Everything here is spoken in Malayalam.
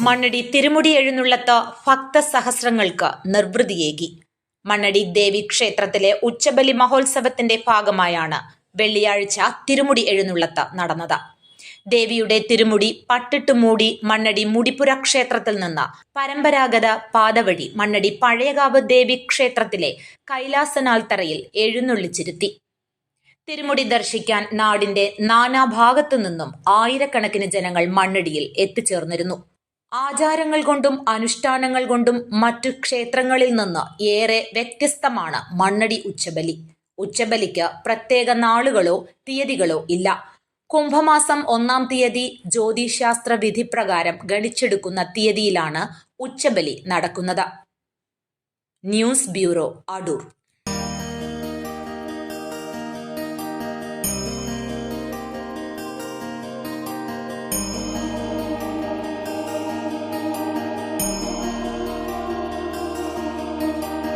മണ്ണടി തിരുമുടി എഴുന്നള്ളത്ത് ഭക്തസഹസ്രങ്ങൾക്ക് നിർവൃതിയേകി. മണ്ണടി ദേവി ക്ഷേത്രത്തിലെ ഉച്ചബലി മഹോത്സവത്തിന്റെ ഭാഗമായാണ് വെള്ളിയാഴ്ച തിരുമുടി എഴുന്നള്ളത്ത് നടന്നത്. ദേവിയുടെ തിരുമുടി പട്ടിട്ട് മൂടി മണ്ണടി മുടിപ്പുര ക്ഷേത്രത്തിൽ നിന്ന് പരമ്പരാഗത പാത വഴി മണ്ണടി പഴയകാവ് ദേവി ക്ഷേത്രത്തിലെ കൈലാസനാൽത്തറയിൽ എഴുന്നള്ളിച്ചിരുത്തി. തിരുമുടി ദർശിക്കാൻ നാടിന്റെ നാനാഭാഗത്തു നിന്നും ആയിരക്കണക്കിന് ജനങ്ങൾ മണ്ണടിയിൽ എത്തിച്ചേർന്നിരുന്നു. ആചാരങ്ങൾ കൊണ്ടും അനുഷ്ഠാനങ്ങൾ കൊണ്ടും മറ്റു ക്ഷേത്രങ്ങളിൽ നിന്ന് ഏറെ വ്യത്യസ്തമാണ് മണ്ണടി ഉച്ചബലി. ഉച്ചബലിക്ക് പ്രത്യേക നാളുകളോ തീയതികളോ ഇല്ല. കുംഭമാസം 1-ാം തീയതി ജ്യോതിശാസ്ത്ര വിധിപ്രകാരം ഗണിച്ചെടുക്കുന്ന തീയതിയിലാണ് ഉച്ചബലി നടക്കുന്നത്. News bureau, Adoor.